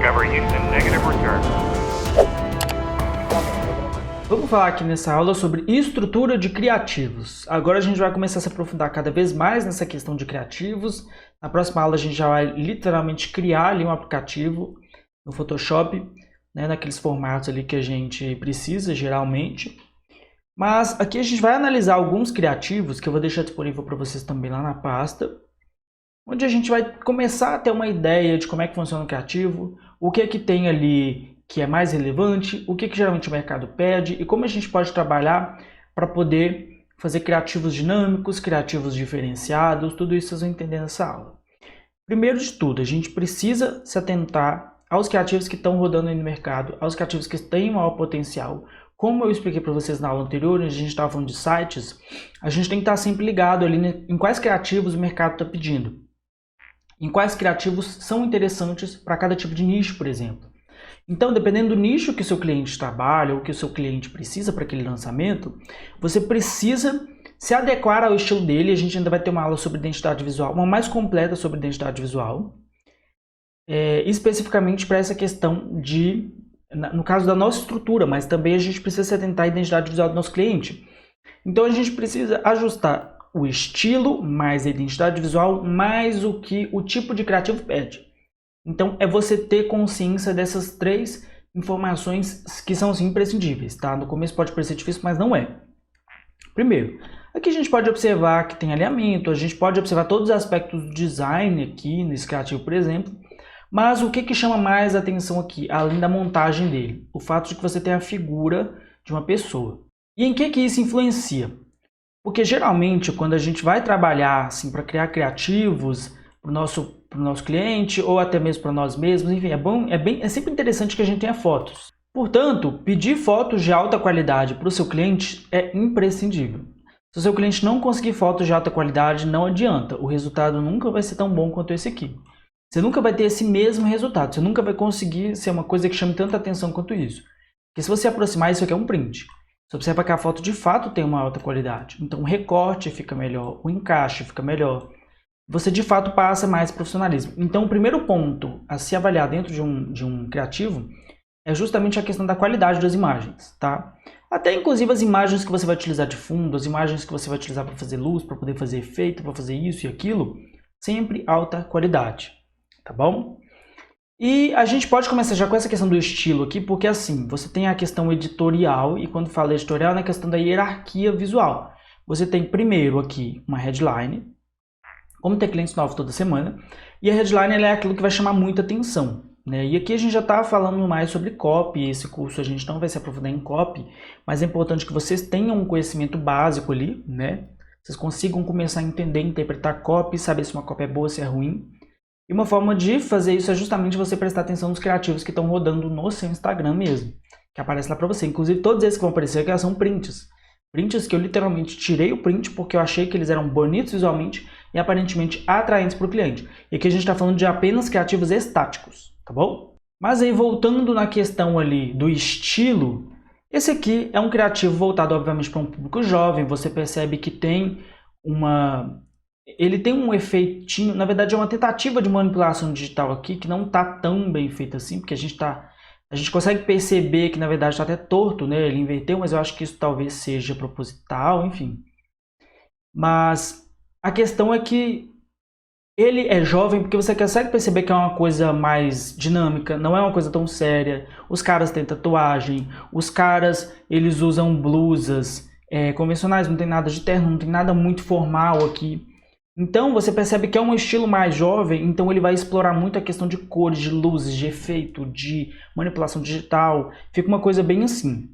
Discover Houston, negative return. Vamos falar aqui nessa aula sobre estrutura de criativos. Agora a gente vai começar a se aprofundar cada vez mais nessa questão de criativos. Na próxima aula a gente já vai literalmente criar ali um aplicativo no Photoshop, né, naqueles formatos ali que a gente precisa geralmente. Mas aqui a gente vai analisar alguns criativos que eu vou deixar disponível para vocês também lá na pasta, onde a gente vai começar a ter uma ideia de como é que funciona o criativo, o que é que tem ali que é mais relevante, o que que geralmente o mercado pede e como a gente pode trabalhar para poder fazer criativos dinâmicos, criativos diferenciados, tudo isso vocês vão entender nessa aula. Primeiro de tudo, a gente precisa se atentar aos criativos que estão rodando aí no mercado, aos criativos que têm maior potencial. Como eu expliquei para vocês na aula anterior, onde a gente estava falando de sites, a gente tem que estar sempre ligado ali em quais criativos o mercado está pedindo. Em quais criativos são interessantes para cada tipo de nicho, por exemplo. Então, dependendo do nicho que o seu cliente trabalha ou que o seu cliente precisa para aquele lançamento, você precisa se adequar ao estilo dele. A gente ainda vai ter uma aula sobre identidade visual, uma mais completa sobre identidade visual, especificamente para essa questão de, no caso da nossa estrutura, mas também a gente precisa se atentar à identidade visual do nosso cliente. Então, a gente precisa ajustar o estilo, mais a identidade visual, mais o que o tipo de criativo pede. Então, é você ter consciência dessas três informações que são assim, imprescindíveis, tá? No começo pode parecer difícil, mas não é. Primeiro, aqui a gente pode observar que tem alinhamento, a gente pode observar todos os aspectos do design aqui nesse criativo, por exemplo, mas o que que chama mais atenção aqui, além da montagem dele? O fato de que você tem a figura de uma pessoa. E em que isso influencia? Porque geralmente, quando a gente vai trabalhar assim, para criar criativos para o nosso cliente ou até mesmo para nós mesmos, enfim, é sempre interessante que a gente tenha fotos. Portanto, pedir fotos de alta qualidade para o seu cliente é imprescindível. Se o seu cliente não conseguir fotos de alta qualidade, não adianta. O resultado nunca vai ser tão bom quanto esse aqui. Você nunca vai ter esse mesmo resultado. Você nunca vai conseguir ser uma coisa que chame tanta atenção quanto isso. Porque se você aproximar, isso aqui é um print. Você observa que a foto de fato tem uma alta qualidade. Então o recorte fica melhor, o encaixe fica melhor. Você de fato passa mais profissionalismo. Então o primeiro ponto a se avaliar dentro de um criativo é justamente a questão da qualidade das imagens, tá? Até inclusive as imagens que você vai utilizar de fundo, as imagens que você vai utilizar para fazer luz, para poder fazer efeito, para fazer isso e aquilo, sempre alta qualidade, tá bom? E a gente pode começar já com essa questão do estilo aqui, porque assim, você tem a questão editorial, e quando fala editorial, é na questão da hierarquia visual. Você tem primeiro aqui uma headline, como ter clientes novos toda semana, e a headline ela é aquilo que vai chamar muita atenção, né? E aqui a gente já está falando mais sobre copy, esse curso a gente não vai se aprofundar em copy, mas é importante que vocês tenham um conhecimento básico ali, né? Vocês consigam começar a entender, interpretar copy, saber se uma copy é boa, se é ruim. E uma forma de fazer isso é justamente você prestar atenção nos criativos que estão rodando no seu Instagram mesmo, que aparece lá para você. Inclusive todos esses que vão aparecer aqui são prints. Prints que eu literalmente tirei o print porque eu achei que eles eram bonitos visualmente e aparentemente atraentes para o cliente. E aqui a gente está falando de apenas criativos estáticos, tá bom? Mas aí voltando na questão ali do estilo, esse aqui é um criativo voltado obviamente para um público jovem. Você percebe que ele tem um efeitinho, na verdade é uma tentativa de manipulação digital aqui que não está tão bem feita assim, porque a gente consegue perceber que na verdade está até torto, né? Ele inverteu, mas eu acho que isso talvez seja proposital, enfim. Mas a questão é que ele é jovem porque você consegue perceber que é uma coisa mais dinâmica, não é uma coisa tão séria. Os caras têm tatuagem, os caras eles usam blusas convencionais, não tem nada de terno, não tem nada muito formal aqui. Então você percebe que é um estilo mais jovem, então ele vai explorar muito a questão de cores, de luzes, de efeito, de manipulação digital. Fica uma coisa bem assim.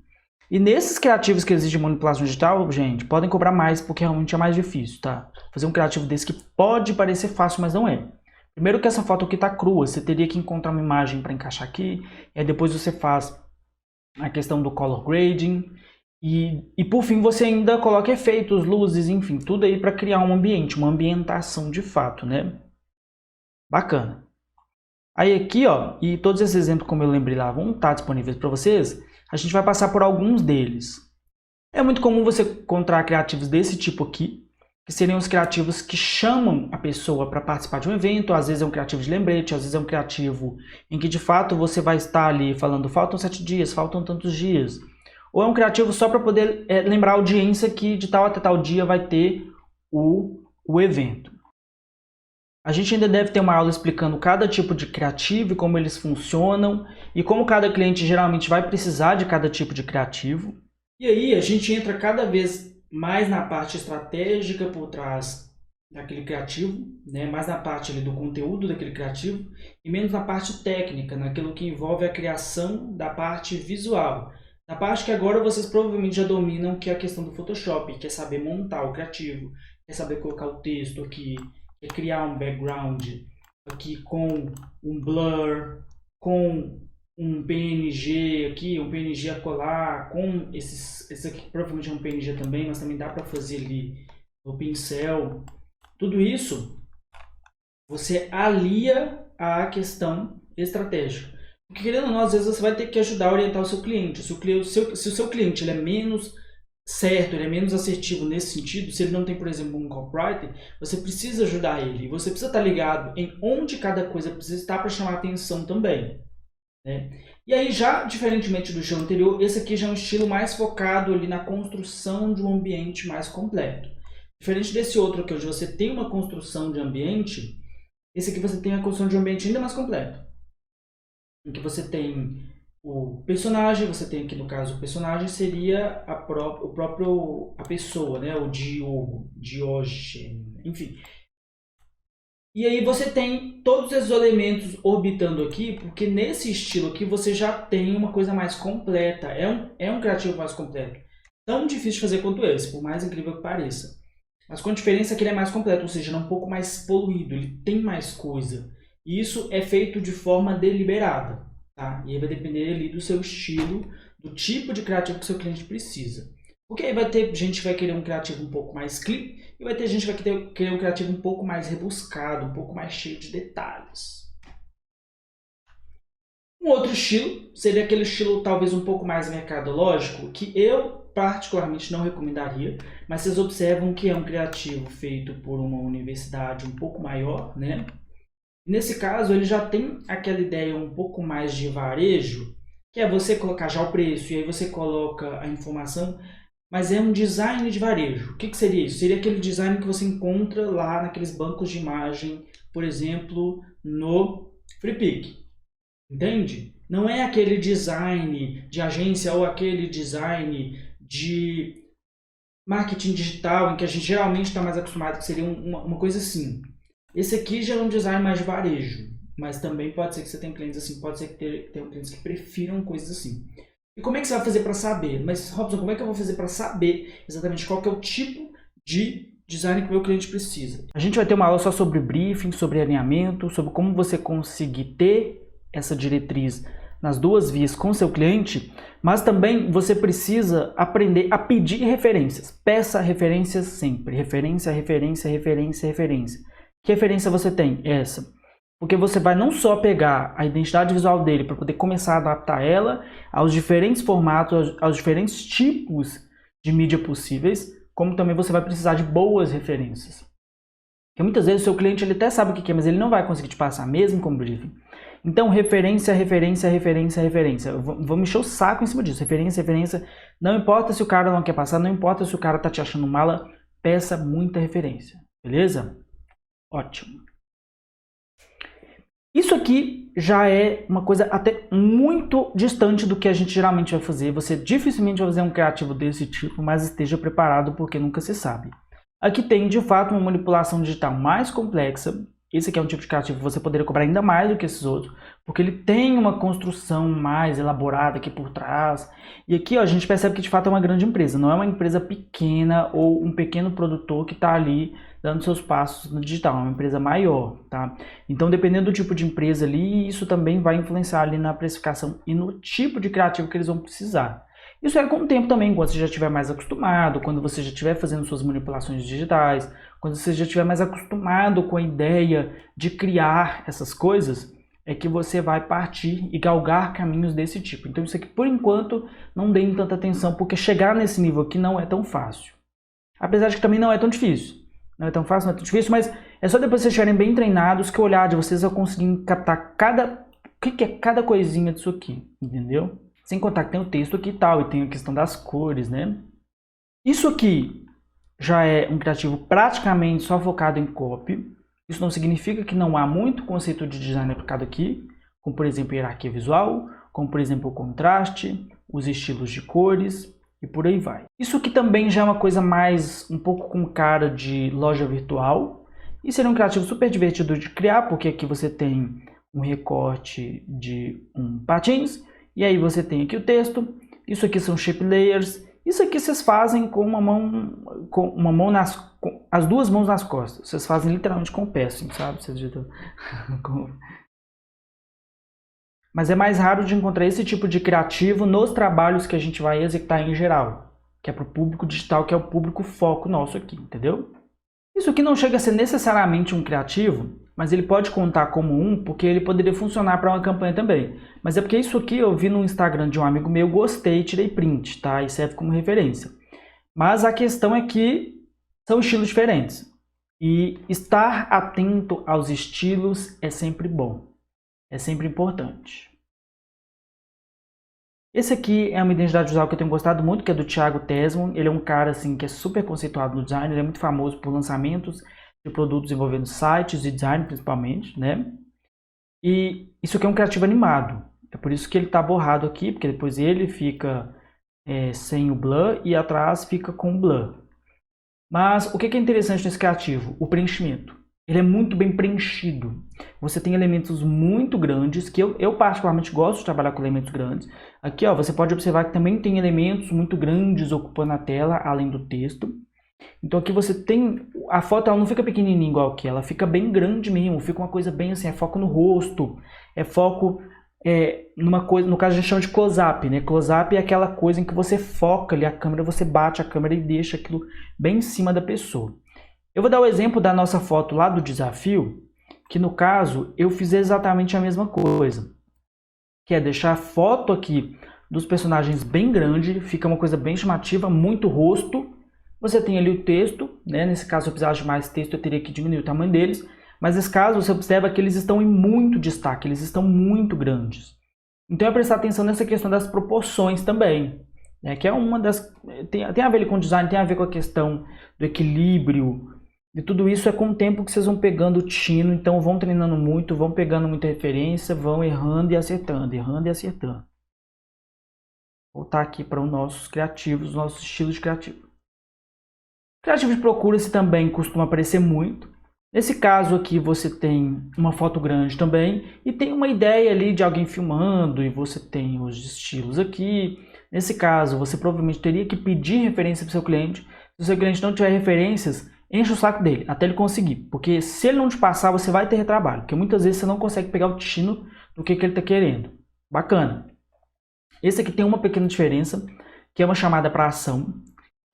E nesses criativos que existem de manipulação digital, gente, podem cobrar mais porque realmente é mais difícil, tá? Fazer um criativo desse que pode parecer fácil, mas não é. Primeiro que essa foto aqui tá crua, você teria que encontrar uma imagem para encaixar aqui, e aí depois você faz a questão do color grading. E por fim você ainda coloca efeitos, luzes, enfim, tudo aí para criar um ambiente, uma ambientação de fato, né? Bacana. Aí aqui, ó, e todos esses exemplos como eu lembrei lá vão estar disponíveis para vocês, a gente vai passar por alguns deles. É muito comum você encontrar criativos desse tipo aqui, que seriam os criativos que chamam a pessoa para participar de um evento. Às vezes é um criativo de lembrete, às vezes é um criativo em que de fato você vai estar ali falando faltam 7 dias, faltam tantos dias. Ou é um criativo só para poder lembrar a audiência que de tal até tal dia vai ter o evento. A gente ainda deve ter uma aula explicando cada tipo de criativo e como eles funcionam e como cada cliente geralmente vai precisar de cada tipo de criativo. E aí a gente entra cada vez mais na parte estratégica por trás daquele criativo, né? Mais na parte ali do conteúdo daquele criativo e menos na parte técnica, naquilo que envolve a criação da parte visual. Na parte que agora vocês provavelmente já dominam, que é a questão do Photoshop, que é saber montar o criativo, é saber colocar o texto aqui, é criar um background aqui com um blur, com um PNG aqui, um PNG a colar, com esse aqui provavelmente é um PNG também, mas também dá para fazer ali no pincel. Tudo isso você alia à questão estratégica. Porque querendo ou não, às vezes você vai ter que ajudar a orientar o seu cliente. Se o seu cliente ele é menos certo, ele é menos assertivo nesse sentido, se ele não tem, por exemplo, um copywriter, você precisa ajudar ele. Você precisa estar ligado em onde cada coisa precisa estar para chamar a atenção também. Né? E aí, já diferentemente do estilo anterior, esse aqui já é um estilo mais focado ali na construção de um ambiente mais completo. Diferente desse outro aqui, onde você tem uma construção de ambiente, esse aqui você tem a construção de um ambiente ainda mais completo. Em que você tem o personagem, você tem aqui no caso o personagem seria a pessoa, né? O Diógenes, enfim. E aí você tem todos esses elementos orbitando aqui, porque nesse estilo aqui você já tem uma coisa mais completa, é um criativo mais completo. Tão difícil de fazer quanto esse, por mais incrível que pareça. Mas com a diferença que ele é mais completo, ou seja, ele é um pouco mais poluído, ele tem mais coisa. E isso é feito de forma deliberada, tá? E aí vai depender ali do seu estilo, do tipo de criativo que o seu cliente precisa. Porque aí vai ter gente que vai querer um criativo um pouco mais clean e vai ter gente que vai querer um criativo um pouco mais rebuscado, um pouco mais cheio de detalhes. Um outro estilo seria aquele estilo talvez um pouco mais mercadológico, que eu particularmente não recomendaria, mas vocês observam que é um criativo feito por uma universidade um pouco maior, né? Nesse caso, ele já tem aquela ideia um pouco mais de varejo, que é você colocar já o preço e aí você coloca a informação, mas é um design de varejo. O que seria isso? Seria aquele design que você encontra lá naqueles bancos de imagem, por exemplo, no FreePic. Entende? Não é aquele design de agência ou aquele design de marketing digital em que a gente geralmente está mais acostumado, que seria uma coisa assim. Esse aqui já é um design mais de varejo, mas também pode ser que você tenha clientes assim, pode ser que tenham clientes que prefiram coisas assim. E como é que você vai fazer para saber? Mas, Robson, como é que eu vou fazer para saber exatamente qual que é o tipo de design que o meu cliente precisa? A gente vai ter uma aula só sobre briefing, sobre alinhamento, sobre como você conseguir ter essa diretriz nas duas vias com o seu cliente, mas também você precisa aprender a pedir referências. Peça referências sempre. Referência, referência, referência, referência. Que referência você tem? Essa. Porque você vai não só pegar a identidade visual dele para poder começar a adaptar ela aos diferentes formatos, aos diferentes tipos de mídia possíveis, como também você vai precisar de boas referências. Porque muitas vezes o seu cliente ele até sabe o que é, mas ele não vai conseguir te passar mesmo com briefing. Então, referência, referência, referência, referência. Eu vou me encher o saco em cima disso. Referência, referência. Não importa se o cara não quer passar, não importa se o cara tá te achando mala, peça muita referência. Beleza? Ótimo. Isso aqui já é uma coisa até muito distante do que a gente geralmente vai fazer. Você dificilmente vai fazer um criativo desse tipo, mas esteja preparado porque nunca se sabe. Aqui tem, de fato, uma manipulação digital mais complexa. Esse aqui é um tipo de criativo que você poderia cobrar ainda mais do que esses outros, porque ele tem uma construção mais elaborada aqui por trás. E aqui ó, a gente percebe que de fato é uma grande empresa, não é uma empresa pequena ou um pequeno produtor que está ali dando seus passos no digital, é uma empresa maior, tá? Então, dependendo do tipo de empresa ali, isso também vai influenciar ali na precificação e no tipo de criativo que eles vão precisar. Isso é com o tempo também, quando você já estiver mais acostumado, quando você já estiver fazendo suas manipulações digitais, quando você já estiver mais acostumado com a ideia de criar essas coisas, é que você vai partir e galgar caminhos desse tipo. Então isso aqui, por enquanto, não deem tanta atenção, porque chegar nesse nível aqui não é tão fácil. Apesar de que também não é tão difícil. Não é tão fácil, não é tão difícil, mas é só depois vocês estiverem bem treinados que o olhar de vocês vai conseguir captar o que é cada coisinha disso aqui, entendeu? Sem contar que tem o texto aqui e tal, e tem a questão das cores, né? Isso aqui já é um criativo praticamente só focado em copy. Isso não significa que não há muito conceito de design aplicado aqui, como por exemplo hierarquia visual, como por exemplo o contraste, os estilos de cores e por aí vai. Isso aqui também já é uma coisa mais um pouco com cara de loja virtual e seria um criativo super divertido de criar, porque aqui você tem um recorte de um patins e aí você tem aqui o texto. Isso aqui são shape layers. Isso aqui vocês fazem com as duas mãos nas costas. Vocês fazem literalmente com o pé, assim, sabe? Vocês Mas é mais raro de encontrar esse tipo de criativo nos trabalhos que a gente vai executar em geral, que é para o público digital, que é o público foco nosso aqui, entendeu? Isso aqui não chega a ser necessariamente um criativo, mas ele pode contar como um, porque ele poderia funcionar para uma campanha também. Mas é porque isso aqui eu vi no Instagram de um amigo meu, gostei, tirei print, tá? E serve como referência. Mas a questão é que são estilos diferentes. E estar atento aos estilos é sempre bom. É sempre importante. Esse aqui é uma identidade visual que eu tenho gostado muito, que é do Thiago Tesman. Ele é um cara assim, que é super conceituado no design, ele é muito famoso por lançamentos de produtos envolvendo sites e design principalmente, né? E isso aqui é um criativo animado. É por isso que ele está borrado aqui, porque depois ele fica sem o blur e atrás fica com o blur. Mas o que é interessante nesse criativo? O preenchimento. Ele é muito bem preenchido. Você tem elementos muito grandes, que eu particularmente gosto de trabalhar com elementos grandes. Aqui ó, você pode observar que também tem elementos muito grandes ocupando a tela, além do texto. Então aqui você tem, a foto ela não fica pequenininha igual aqui, ela fica bem grande mesmo, fica uma coisa bem assim, é foco no rosto, é foco numa coisa, no caso a gente chama de close-up, né? Close-up é aquela coisa em que você foca ali a câmera, você bate a câmera e deixa aquilo bem em cima da pessoa. Eu vou dar o exemplo da nossa foto lá do desafio, que no caso eu fiz exatamente a mesma coisa, que é deixar a foto aqui dos personagens bem grande, fica uma coisa bem chamativa, muito rosto. Você tem ali o texto, né? Nesse caso se eu precisasse de mais texto eu teria que diminuir o tamanho deles, mas nesse caso você observa que eles estão em muito destaque, eles estão muito grandes. Então é prestar atenção nessa questão das proporções também, né? Que é uma das... Tem a ver com design, tem a ver com a questão do equilíbrio. E tudo isso é com o tempo que vocês vão pegando o tino, então vão treinando muito, vão pegando muita referência, vão errando e acertando, errando e acertando. Vou voltar aqui para os nossos criativos, os nossos estilos de criativo. Criativo de procura-se também costuma aparecer muito. Nesse caso aqui você tem uma foto grande também e tem uma ideia ali de alguém filmando e você tem os estilos aqui. Nesse caso você provavelmente teria que pedir referência para o seu cliente. Se o seu cliente não tiver referências, enche o saco dele até ele conseguir, porque se ele não te passar você vai ter retrabalho, porque muitas vezes você não consegue pegar o tino do que ele está querendo. Bacana. Esse aqui tem uma pequena diferença, que é uma chamada para ação.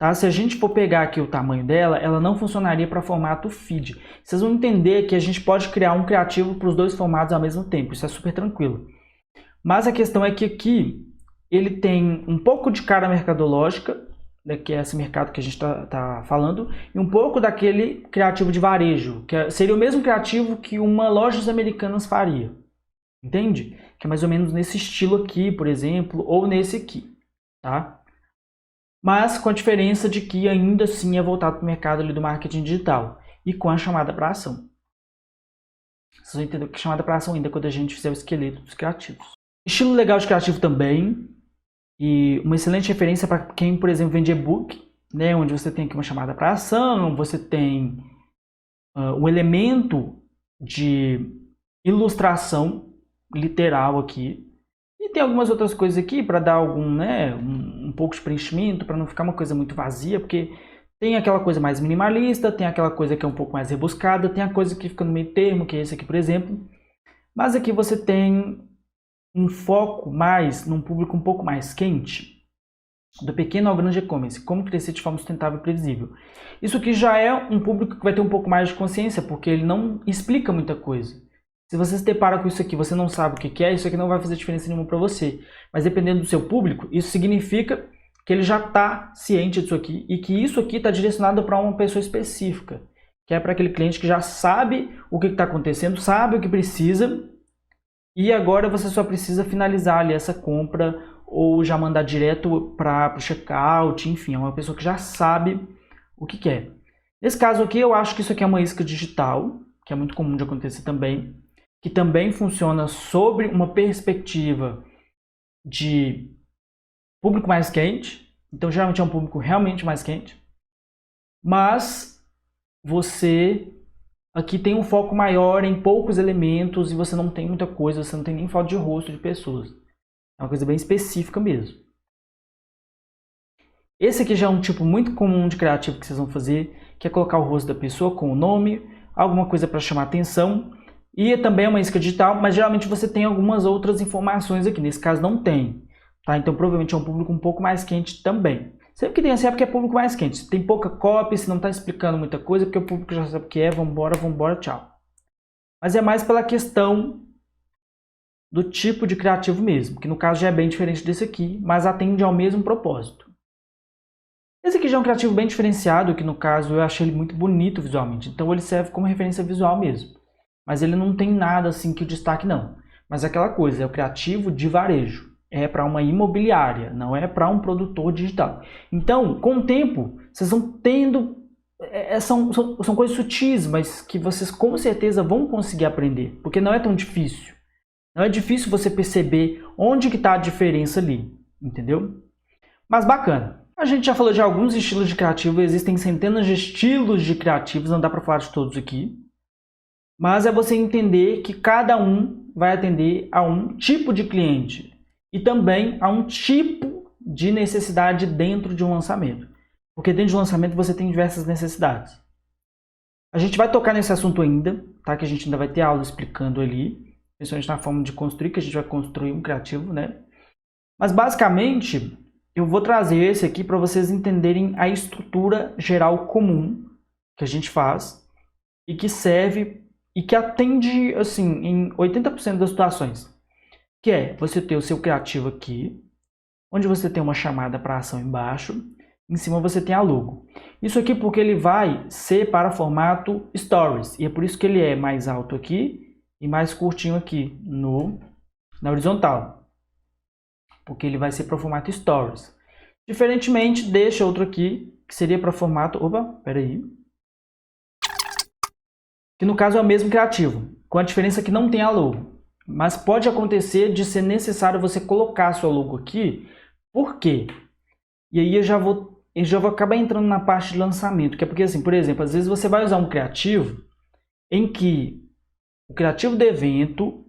Tá? Se a gente for pegar aqui o tamanho dela, ela não funcionaria para formato feed. Vocês vão entender que a gente pode criar um criativo para os dois formatos ao mesmo tempo, isso é super tranquilo. Mas a questão é que aqui ele tem um pouco de cara mercadológica, que é esse mercado que a gente está falando, e um pouco daquele criativo de varejo, que seria o mesmo criativo que uma Lojas Americanas faria, entende? Que é mais ou menos nesse estilo aqui, por exemplo, ou nesse aqui, tá? Mas com a diferença de que ainda assim é voltado para o mercado ali do marketing digital, e com a chamada para ação. Vocês vão entender o que é chamada para ação ainda quando a gente fizer o esqueleto dos criativos. Estilo legal de criativo também. E uma excelente referência para quem, por exemplo, vende e-book, né, onde você tem aqui uma chamada para ação, você tem um elemento de ilustração literal aqui, e tem algumas outras coisas aqui para dar algum, né, um pouco de preenchimento, para não ficar uma coisa muito vazia, porque tem aquela coisa mais minimalista, tem aquela coisa que é um pouco mais rebuscada, tem a coisa que fica no meio termo, que é esse aqui, por exemplo, mas aqui você tem um foco mais num público um pouco mais quente, do pequeno ao grande e-commerce, como crescer de forma sustentável e previsível. Isso aqui já é um público que vai ter um pouco mais de consciência, porque ele não explica muita coisa. Se você se depara com isso aqui, você não sabe o que é, isso aqui não vai fazer diferença nenhuma para você. Mas dependendo do seu público, isso significa que ele já está ciente disso aqui e que isso aqui está direcionado para uma pessoa específica. que é para aquele cliente que já sabe o que está acontecendo, sabe o que precisa, e agora você só precisa finalizar ali essa compra ou já mandar direto para o checkout, enfim, é uma pessoa que já sabe o que quer. Nesse caso aqui, eu acho que isso aqui é uma isca digital, que é muito comum de acontecer também, que também funciona sobre uma perspectiva de público mais quente, então geralmente é um público realmente mais quente, mas você aqui tem um foco maior em poucos elementos e você não tem muita coisa, você não tem nem foto de rosto de pessoas. É uma coisa bem específica mesmo. Esse aqui já é um tipo muito comum de criativo que vocês vão fazer, que é colocar o rosto da pessoa com o nome, alguma coisa para chamar atenção. E também é uma isca digital, mas geralmente você tem algumas outras informações aqui. Nesse caso não tem. Tá? Então provavelmente é um público um pouco mais quente também. Sempre que tem assim é porque é público mais quente. Se tem pouca copy, se não está explicando muita coisa, porque o público já sabe o que é, vambora, vambora, tchau. Mas é mais pela questão do tipo de criativo mesmo, que no caso já é bem diferente desse aqui, mas atende ao mesmo propósito. Esse aqui já é um criativo bem diferenciado, que no caso eu achei ele muito bonito visualmente, então ele serve como referência visual mesmo. Mas ele não tem nada assim que o destaque não. Mas é aquela coisa, é o criativo de varejo. É para uma imobiliária, não é para um produtor digital. Então, com o tempo, vocês vão tendo... São coisas sutis, mas que vocês com certeza vão conseguir aprender. Porque não é tão difícil. Não é difícil você perceber onde que está a diferença ali. Entendeu? Mas bacana. A gente já falou de alguns estilos de criativo. Existem centenas de estilos de criativos. Não dá para falar de todos aqui. Mas é você entender que cada um vai atender a um tipo de cliente. E também a um tipo de necessidade dentro de um lançamento. Porque dentro de um lançamento você tem diversas necessidades. A gente vai tocar nesse assunto ainda, tá? Que a gente ainda vai ter aula explicando ali. Principalmente na forma de construir, que a gente vai construir um criativo, né? Mas basicamente, eu vou trazer esse aqui para vocês entenderem a estrutura geral comum que a gente faz e que serve e que atende, assim, em 80% das situações. Que é você ter o seu criativo aqui, onde você tem uma chamada para ação embaixo, em cima você tem a logo. Isso aqui porque ele vai ser para formato Stories, e é por isso que ele é mais alto aqui e mais curtinho aqui na horizontal. Porque ele vai ser para o formato Stories. Diferentemente deste outro aqui, que seria para formato... Opa, peraí. Que no caso é o mesmo criativo, com a diferença que não tem a logo. Mas pode acontecer de ser necessário você colocar a sua logo aqui. Por quê? E aí eu já vou acabar entrando na parte de lançamento. Que é porque, assim, por exemplo, às vezes você vai usar um criativo em que o criativo do evento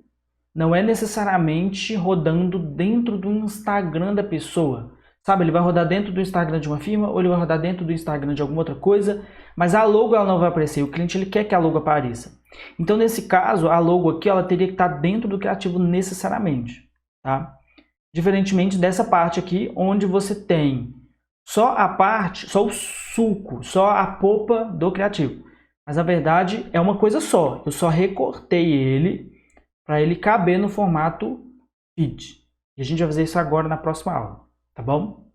não é necessariamente rodando dentro do Instagram da pessoa. Sabe, ele vai rodar dentro do Instagram de uma firma ou ele vai rodar dentro do Instagram de alguma outra coisa, mas a logo ela não vai aparecer. O cliente ele quer que a logo apareça. Então, nesse caso, a logo aqui ela teria que estar dentro do criativo necessariamente, tá? Diferentemente dessa parte aqui, onde você tem só a parte, só o suco, só a polpa do criativo. Mas, na verdade, é uma coisa só. Eu só recortei ele para ele caber no formato feed. E a gente vai fazer isso agora na próxima aula, tá bom?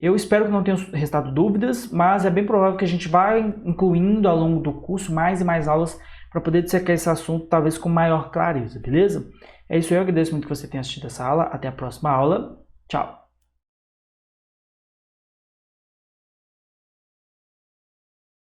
Eu espero que não tenha restado dúvidas, mas é bem provável que a gente vai incluindo ao longo do curso mais e mais aulas para poder dissecar esse assunto, talvez com maior clareza, beleza? É isso aí, eu agradeço muito que você tenha assistido essa aula. Até a próxima aula. Tchau!